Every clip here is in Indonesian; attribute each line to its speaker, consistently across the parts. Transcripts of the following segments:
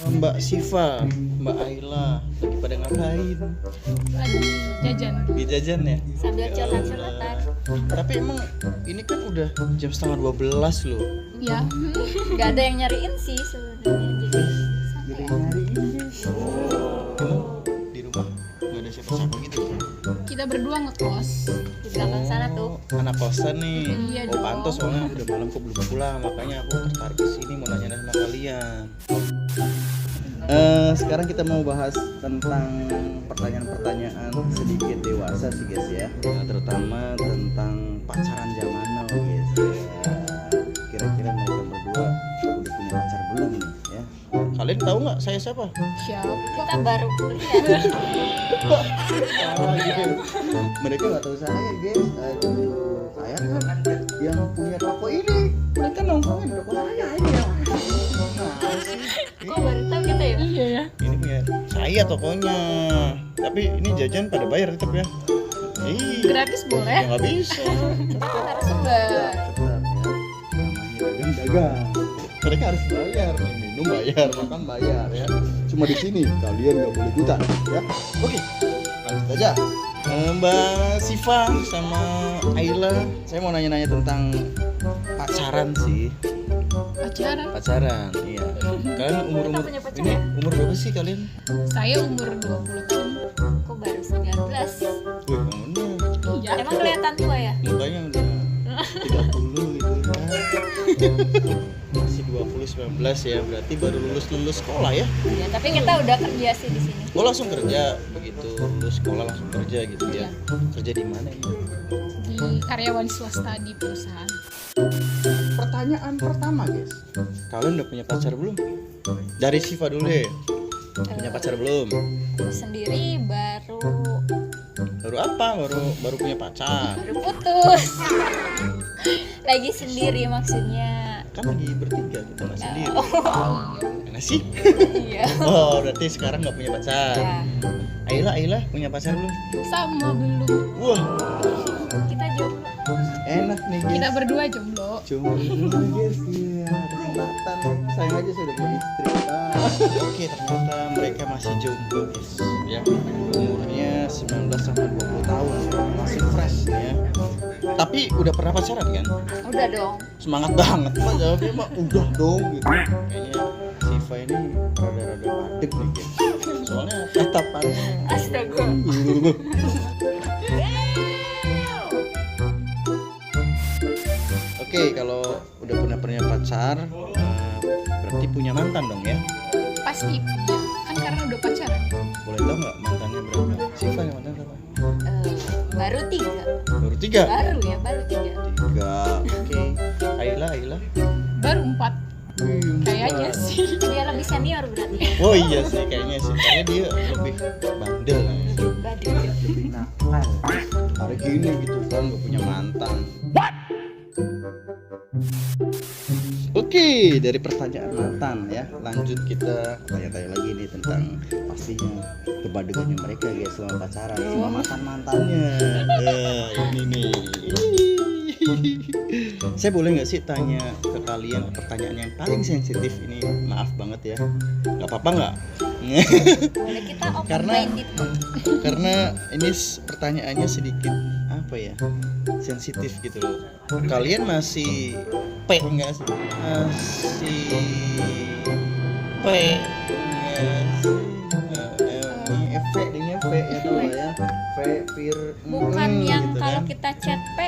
Speaker 1: Mbak Siva, Mbak Ayla lagi pada ngapain?
Speaker 2: Lagi jajan.
Speaker 1: Di jajan ya?
Speaker 3: Sambil
Speaker 1: Ya
Speaker 3: curhat-curhatan.
Speaker 1: Allah. Tapi emang ini kan udah jam setengah 12 loh.
Speaker 2: Iya.
Speaker 3: Gak ada yang nyariin sih sebenarnya. Jadi santai.
Speaker 1: Emang di rumah nggak ada siapa-siapa gitu?
Speaker 3: Kita berdua ngekos di belakang sana tuh.
Speaker 1: Anak kosan nih.
Speaker 2: Iya
Speaker 1: Oh
Speaker 2: dong.
Speaker 1: pantas soalnya udah malam kok belum pulang, makanya aku tertarik ke sini mau nanya sama kalian. Sekarang kita mau bahas tentang pertanyaan-pertanyaan sedikit dewasa sih guys ya. Nah, terutama tentang pacaran zaman now guys ya. Kira-kira mereka berdua udah punya pacar belum nih ya? Kalian tahu nggak saya siapa?
Speaker 2: Siapa?
Speaker 3: Kita baru kuliah.
Speaker 1: Oh, gitu. Mereka nggak tahu saya guys. Aduh, saya kan yang punya toko ini. Mereka nongkrongin di toko saya ini ya.
Speaker 3: Kok baru tahu kita ya?
Speaker 2: Iya ya.
Speaker 1: Ini punya saya tokonya. Tapi ini jajan pada bayar tetap ya. Iya.
Speaker 2: Gratis boleh.
Speaker 1: Ya nggak bisa.
Speaker 3: Harus sembar.
Speaker 1: Tetap ya. Namanya dagang. Mereka harus bayar, minum bayar, makan bayar ya. Cuma di sini kalian nggak boleh buta ya. Oke, lanjut aja. Mbak Siva sama Ayla, saya mau nanya-nanya tentang pacaran sih. Pacaran, iya. Kalian umur
Speaker 3: punya pacar
Speaker 1: ini
Speaker 3: ya?
Speaker 1: umur berapa sih kalian?
Speaker 2: Saya umur 20 tahun.
Speaker 3: Kok baru 19?
Speaker 1: Wih, kamu
Speaker 2: Iya.
Speaker 3: Emang kelihatan tua ya?
Speaker 1: mukanya udah 30 gitu ya. Masih 19 ya, berarti baru lulus sekolah ya.
Speaker 3: Ya, tapi kita udah kerja sih di sini.
Speaker 1: Oh langsung kerja begitu, lulus sekolah langsung kerja gitu ya. Kerja di mana ini?
Speaker 2: Di karyawan swasta di perusahaan.
Speaker 1: Pertanyaan pertama guys, kalian udah punya pacar belum? Dari Siva dulu deh. Punya pacar belum?
Speaker 3: Aku sendiri
Speaker 1: Baru apa? Baru punya pacar?
Speaker 3: baru putus. Lagi sendiri maksudnya.
Speaker 1: Kan lagi bertiga kita nggak sendiri. Mana sih?
Speaker 3: Iya.
Speaker 1: Oh berarti sekarang nggak punya pacar.
Speaker 3: Ya.
Speaker 1: Ayla punya pacar belum?
Speaker 2: Sama belum.
Speaker 1: Wah
Speaker 3: Kita jomblo.
Speaker 1: enak nih guys.
Speaker 2: Kita berdua jomblo.
Speaker 1: Cuma dulu guys, iya kesempatan. Sayang aja saya udah punya istri. Oke, ternyata mereka masih jomblo guys. Ya, umurnya 19 sampai 20 tahun, masih fresh ya. Tapi udah pernah pacaran kan?
Speaker 3: Udah dong.
Speaker 1: Semangat banget Pak jawabnya Pak. Udah dong gitu. Kayaknya Siva ini rada-rada padek nih guys. Soalnya tatapannya.
Speaker 3: Astaga.
Speaker 1: Oke, kalau udah punya pacar, berarti punya mantan dong ya?
Speaker 2: Pasti punya. Kan karena udah pacaran.
Speaker 1: Boleh tahu nggak mantannya berapa? Siva yang mantan berapa?
Speaker 3: Baru 3.
Speaker 1: Baru 3?
Speaker 3: Baru 3.
Speaker 1: 3, oke. Ayla?
Speaker 2: Baru 4. Kayaknya sih.
Speaker 3: Dia lebih senior berarti.
Speaker 1: Oh iya sih, kayaknya sih. Kayaknya dia lebih bandel,
Speaker 3: Badut.
Speaker 1: lebih nakal. Hari gini gitu kan, nggak punya mantan. Oke, dari pertanyaan mantan ya, lanjut kita tanya-tanya lagi nih tentang pastinya kebadegannya mereka guys selama pacaran sama mantan-mantannya. Ini nih. Saya boleh nggak sih tanya ke kalian pertanyaan yang paling sensitif ini? Maaf banget ya, nggak apa-apa nggak?
Speaker 3: Boleh kita open
Speaker 1: Karena-
Speaker 3: minded.
Speaker 1: Karena ini pertanyaannya sedikit apa ya, sensitif gitu loh. Kalian masih P enggak sih? Masih P enggak sih? Ini F ya tahu lah ya. P Fir
Speaker 3: Bukan yang
Speaker 1: gitu
Speaker 3: kalau
Speaker 1: kan.
Speaker 3: kita chat P.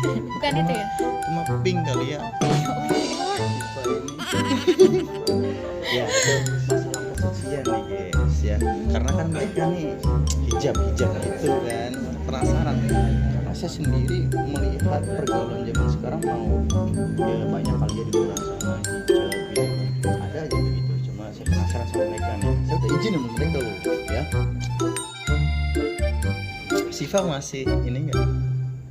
Speaker 3: Bukan itu ya?
Speaker 1: Cuma pink kali ya. Siva ini. Ya itu masalah kesucian nih guys ya. Karena kan mereka nih hijab gitu kan. Penasaran karena saya sendiri melihat pergaulan zaman sekarang mau ya banyak kali jadi merasa hijab gitu. Ada aja begitu. Cuma saya penasaran sama mereka nih. Saya udah izin sama mereka loh ya. Siva masih ini enggak?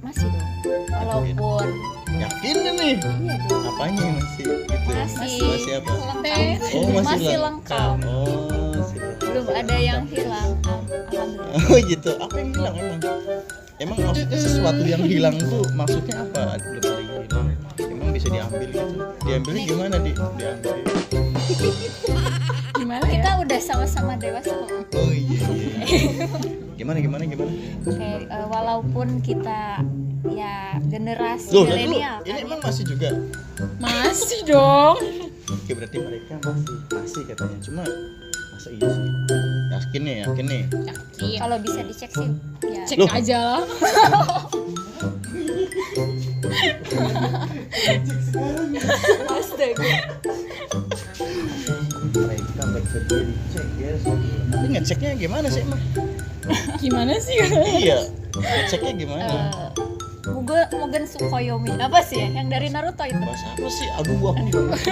Speaker 3: Masih dong. Walaupun
Speaker 1: Yakin nih?
Speaker 3: iya dong.
Speaker 1: Apanya yang masih gitu?
Speaker 3: Masih
Speaker 1: Masih apa?
Speaker 3: lengkap.
Speaker 1: Oh masih
Speaker 3: Masih lengkap.
Speaker 1: Oh
Speaker 3: belum ada yang hilang. Alhamdulillah.
Speaker 1: Oh gitu. Apa yang hilang emang? Emang maksudnya sesuatu yang hilang tuh maksudnya apa? Belum ada yang hilang. Emang bisa diambil gitu? Diambilnya gimana diambil?
Speaker 2: Gimana ya?
Speaker 3: Kita udah sama-sama dewasa kok.
Speaker 1: Oh iya. Gimana?
Speaker 3: Kayak walaupun kita ya generasi
Speaker 1: Loh,
Speaker 3: milenial
Speaker 1: ini
Speaker 3: kan
Speaker 1: emang
Speaker 3: ya.
Speaker 1: masih juga.
Speaker 2: Masih dong.
Speaker 1: Oke, berarti mereka masih katanya. Cuma masa iya sih? Yakin nih.
Speaker 2: Yakin.
Speaker 3: Kalau bisa dicek sih ya.
Speaker 2: Cek
Speaker 1: Loh.
Speaker 2: aja lah.
Speaker 3: Astaga.
Speaker 1: Mereka bersedia dicek ya. Tapi ngeceknya gimana sih emang?
Speaker 2: Gimana sih?
Speaker 1: Iya. Ngeceknya gimana?
Speaker 3: Mugen Tsukuyomi apa sih ya yang dari Naruto itu?
Speaker 1: Bahasa apa sih? Aduh, aku juga ngerti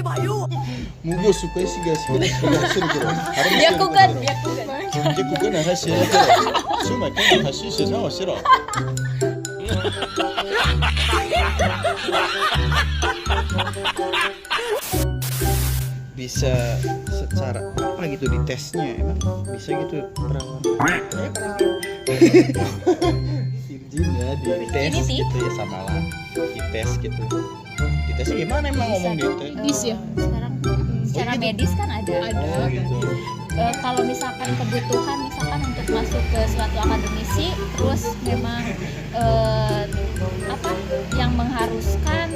Speaker 1: takut. Mugo suka sih guys.
Speaker 3: Byakugan.
Speaker 1: Byakugan nah hasil. Cuma kan hasil sama sih. Bisa secara apa gitu di tesnya emang bisa gitu perawan virgin ya di tes
Speaker 3: Virginity.
Speaker 1: gitu ya sama lah di tes gitu di tesnya gimana emang ngomong di tes
Speaker 2: Medis ya.
Speaker 3: Sekarang secara
Speaker 1: gitu.
Speaker 3: medis kan ada.
Speaker 1: oh gitu
Speaker 3: Kalau misalkan kebutuhan misalkan untuk masuk ke suatu akademisi terus memang apa yang mengharuskan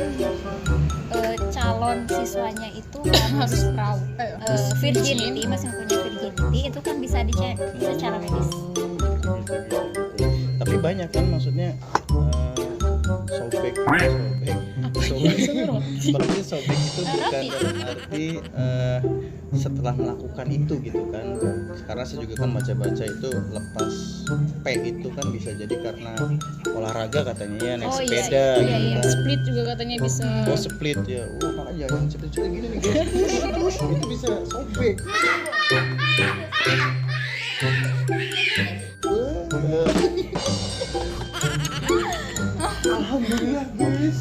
Speaker 3: calon siswanya itu
Speaker 2: Harus perahu.
Speaker 3: virginity, masih punya virginity itu kan bisa dicek secara medis.
Speaker 1: tapi banyak kan maksudnya sobek berarti sobek itu bukan dalam arti setelah melakukan itu gitu kan karena saya juga kan baca-baca itu lepas P itu kan bisa jadi karena olahraga katanya ya naik
Speaker 3: Oh, iya,
Speaker 1: sepeda
Speaker 3: iya,
Speaker 1: gitu
Speaker 3: iya.
Speaker 1: kan
Speaker 2: Split juga katanya bisa.
Speaker 1: oh split ya makanya jangan cepet-cepet gini nih guys itu bisa sobek Alhamdulillah guys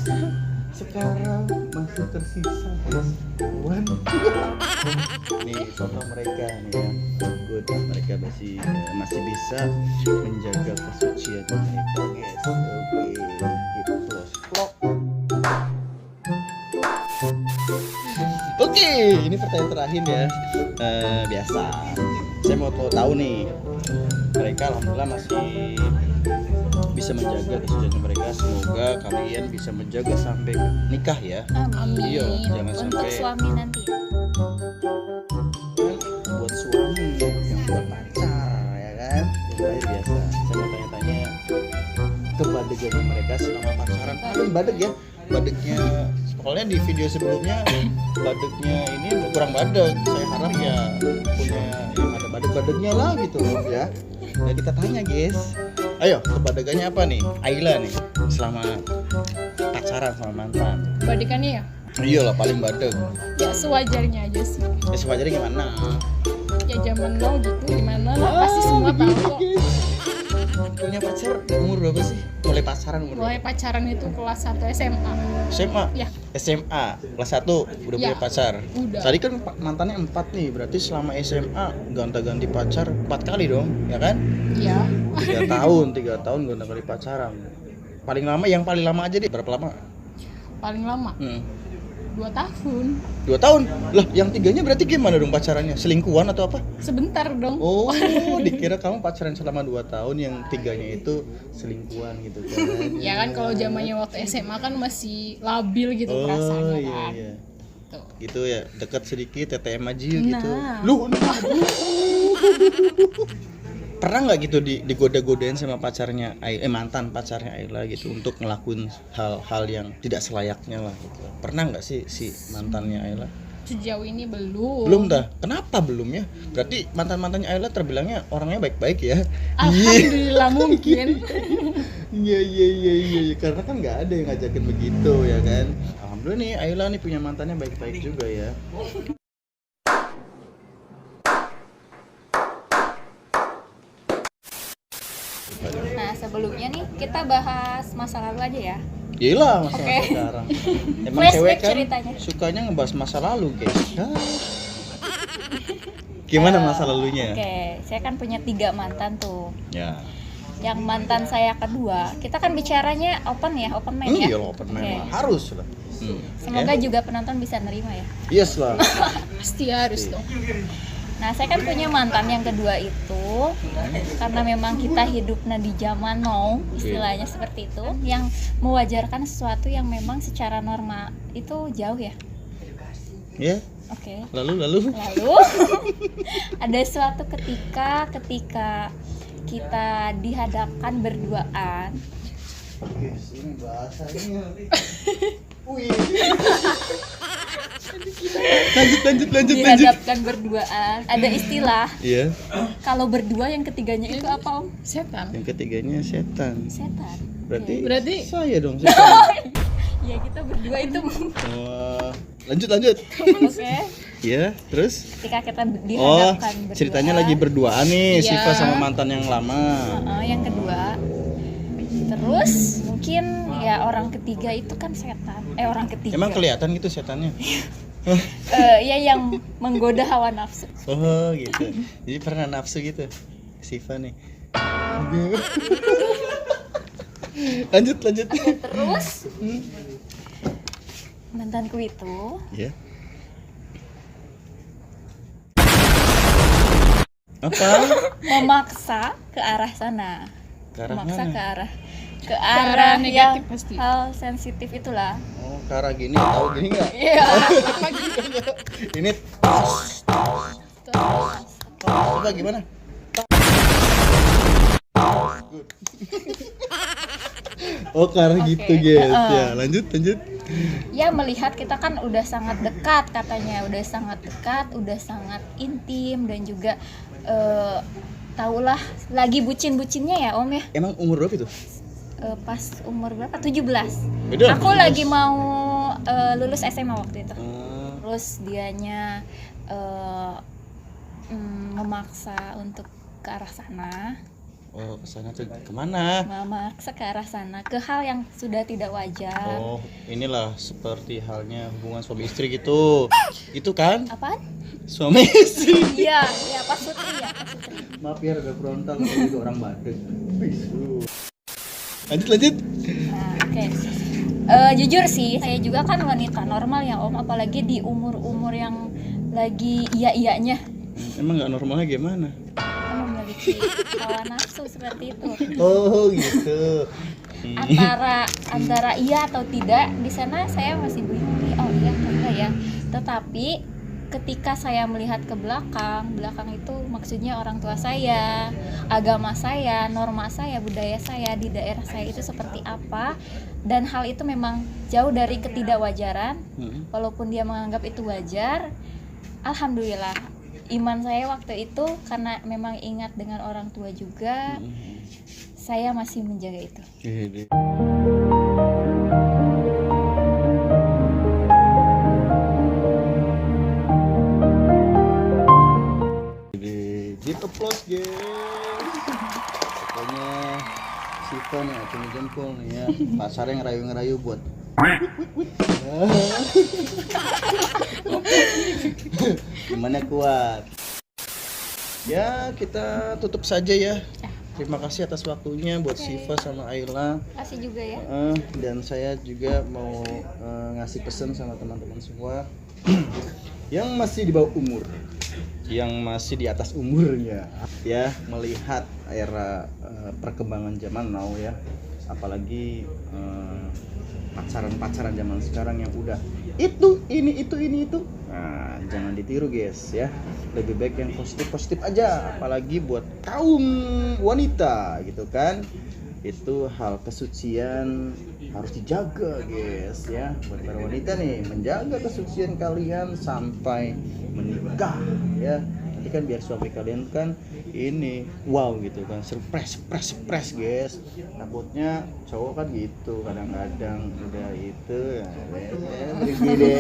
Speaker 1: sekarang masih tersisa guys kawan nih contoh mereka nih ya good mereka masih bisa menjaga kesucian mereka guys oke gitu vlog oke ini pertanyaan terakhir ya biasa saya mau tahu nih mereka alhamdulillah masih bisa menjaga kesucian mereka semoga kalian bisa menjaga sampai nikah ya
Speaker 3: Amin.
Speaker 1: iya jangan
Speaker 3: Untuk
Speaker 1: sampai
Speaker 3: suami nanti.
Speaker 1: buat suami yang buat pacar ya kan yang biasa saya mau tanya-tanya ke badegan mereka selama pacaran paling badeg ya badegnya soalnya di video sebelumnya badegnya ini kurang badeg saya harap ya punya yang ada badeg-badegnya lah gitu ya ya kita tanya guys ayo kebadegannya apa nih Ayla nih selama pacaran sama mantan
Speaker 2: Badikannya ya.
Speaker 1: iyalah paling badeg
Speaker 2: Ya sewajarnya aja sih.
Speaker 1: ya sewajarnya gimana
Speaker 2: Ya zaman now gitu gimana lah pasti semua tahu kok.
Speaker 1: punya pacar umur berapa sih mulai pacaran umur
Speaker 2: Mulai pacaran itu kelas 1 SMA.
Speaker 1: SMA
Speaker 2: Ya.
Speaker 1: SMA kelas 1 udah
Speaker 2: Ya.
Speaker 1: punya pacar
Speaker 2: Udah.
Speaker 1: tadi kan mantannya 4 nih berarti selama SMA gonta-ganti pacar 4 kali dong ya kan
Speaker 2: Ya.
Speaker 1: 3 tahun gonta-ganti pacaran paling lama aja deh berapa lama
Speaker 2: Paling lama 2 tahun.
Speaker 1: 2 tahun lah yang 3-nya berarti gimana dong pacarannya selingkuhan atau apa
Speaker 2: Sebentar dong.
Speaker 1: oh dikira kamu pacaran selama 2 tahun yang 3-nya itu selingkuhan gitu kan
Speaker 2: Ya kan kalau zamannya waktu SMA kan masih labil gitu perasaannya
Speaker 1: iya,
Speaker 2: kan.
Speaker 1: iya.
Speaker 2: Tuh.
Speaker 1: Gitu ya dekat sedikit TTM aja gitu
Speaker 2: Nah.
Speaker 1: lu pernah nggak gitu digoda-godain sama pacarnya mantan pacarnya Ayla gitu untuk ngelakuin hal-hal yang tidak selayaknya lah gitu. Pernah nggak sih si mantannya Ayla?
Speaker 2: Sejauh ini belum.
Speaker 1: Belum dah. Kenapa belum ya? Berarti mantannya Ayla terbilangnya orangnya baik-baik ya.
Speaker 2: Alhamdulillah mungkin.
Speaker 1: Iya. Karena kan nggak ada yang ngajakin begitu ya kan. Alhamdulillah nih Ayla nih punya mantannya baik-baik juga ya.
Speaker 3: Nah sebelumnya nih kita bahas masa lalu aja ya.
Speaker 1: Gila masalah
Speaker 3: Oke.
Speaker 1: sekarang. Emang
Speaker 3: Flashback
Speaker 1: cewek kan
Speaker 3: ceritanya.
Speaker 1: sukanya ngebahas masa lalu, guys. Gimana masa lalunya?
Speaker 3: Oke, saya kan punya 3 mantan tuh.
Speaker 1: Ya.
Speaker 3: Yang mantan saya kedua, kita kan bicaranya open ya, open mind ya.
Speaker 1: Iya loh, open mind
Speaker 3: Oke.
Speaker 1: lah. Harus lah.
Speaker 3: Semoga juga penonton bisa nerima ya.
Speaker 1: Yes lah.
Speaker 2: Pasti harus dong.
Speaker 3: Nah, saya kan punya mantan yang kedua itu karena memang kita hidupnya di zaman now, istilahnya seperti itu, yang mewajarkan sesuatu yang memang secara norma itu jauh ya.
Speaker 1: Ya.
Speaker 3: Oke.
Speaker 1: Lalu.
Speaker 3: Lalu ada suatu ketika kita dihadapkan berduaan.
Speaker 1: Guys, ini bahasanya. Wih. Lanjut.
Speaker 3: Dihadapkan berduaan. Ada istilah
Speaker 1: Iya.
Speaker 3: kalau berdua yang ketiganya itu apa, Om?
Speaker 2: Setan.
Speaker 1: Yang ketiganya setan.
Speaker 3: Setan.
Speaker 1: Berarti
Speaker 2: Berarti-
Speaker 1: saya dong setan.
Speaker 3: Ya, kita berdua itu.
Speaker 1: Wah. Lanjut.
Speaker 3: Oke.
Speaker 1: Ya, terus?
Speaker 3: Ketika kita
Speaker 1: Oh,
Speaker 3: dihadapkan berdua.
Speaker 1: ceritanya lagi berduaan nih,
Speaker 2: Iya.
Speaker 1: Siva sama mantan yang lama.
Speaker 3: Yang kedua. Terus mungkin ya orang ketiga itu kan setan. Orang ketiga.
Speaker 1: Emang kelihatan gitu setannya?
Speaker 3: Ya yang menggoda hawa nafsu.
Speaker 1: Oh, gitu. Jadi pernah nafsu gitu, Siva nih. lanjut.
Speaker 3: Oke, terus mantanku itu
Speaker 1: Ya. Apa?
Speaker 3: memaksa ke arah sana.
Speaker 1: Ke arah
Speaker 3: Memaksa
Speaker 1: mana?
Speaker 3: ke arah
Speaker 2: negatif
Speaker 3: yang
Speaker 2: pasti.
Speaker 3: hal sensitif itulah.
Speaker 1: Oh, ke arah gini, tahu gini nggak?
Speaker 3: Iya.
Speaker 1: Ini coba gimana? Oh, ke arah
Speaker 3: Oke.
Speaker 1: gitu, guys. Ya, lanjut.
Speaker 3: Ya melihat kita kan udah sangat dekat katanya, udah sangat dekat, udah sangat intim dan juga tahulah lagi bucin-bucinnya ya Om ya.
Speaker 1: Emang umur berapa itu?
Speaker 3: Pas umur berapa? 17.
Speaker 1: Beda,
Speaker 3: Aku
Speaker 1: 17.
Speaker 3: lagi mau lulus SMA waktu itu.
Speaker 1: Oh,
Speaker 3: Terus dianya memaksa untuk ke arah sana,
Speaker 1: oh, kesana tuh kemana?
Speaker 3: memaksa ke arah sana, ke hal yang sudah tidak wajar.
Speaker 1: Oh, inilah seperti halnya hubungan suami istri gitu. Itu kan?
Speaker 3: Apaan?
Speaker 1: Suami istri.
Speaker 3: Iya, iya Pak Sutri ya, Pak Sutri.
Speaker 1: Maaf ya, ada frontal juga orang Bandung. Lanjut.
Speaker 3: Nah, oke. Jujur sih, saya juga kan wanita normal ya Om, apalagi di umur-umur yang lagi iya-iyanya
Speaker 1: Emang nggak normalnya gimana?
Speaker 3: memiliki hawa nafsu seperti itu.
Speaker 1: Oh, gitu.
Speaker 3: Antara iya atau tidak, di sana saya masih bingung nih, oh iya atau enggak ya. Tetapi ketika saya melihat ke belakang itu maksudnya orang tua saya, agama saya, norma saya, budaya saya di daerah saya itu seperti apa, dan hal itu memang jauh dari ketidakwajaran. Walaupun dia menganggap itu wajar, alhamdulillah iman saya waktu itu karena memang ingat dengan orang tua juga, saya masih menjaga itu.
Speaker 1: Di applause, guys. Pokoknya Siva nih acungi jempol nih ya. Pasarnya ngerayu-ngerayu buat gimana kuat. Ya, kita tutup saja ya. Terima kasih atas waktunya buat Siva sama Ayla.
Speaker 3: Kasih juga ya.
Speaker 1: Dan saya juga mau ngasih pesan sama teman-teman semua yang masih di bawah umur, yang masih di atas umurnya ya, melihat era perkembangan zaman now ya, apalagi pacaran zaman sekarang yang udah itu nah, jangan ditiru guys ya, lebih baik yang positif aja, apalagi buat kaum wanita gitu kan. Itu hal kesucian harus dijaga guys ya, buat para wanita nih, menjaga kesucian kalian sampai menikah ya. Nanti kan biar suami kalian kan ini wow gitu kan, surprise guys. Takutnya cowok kan gitu kadang-kadang udah itu ya, begini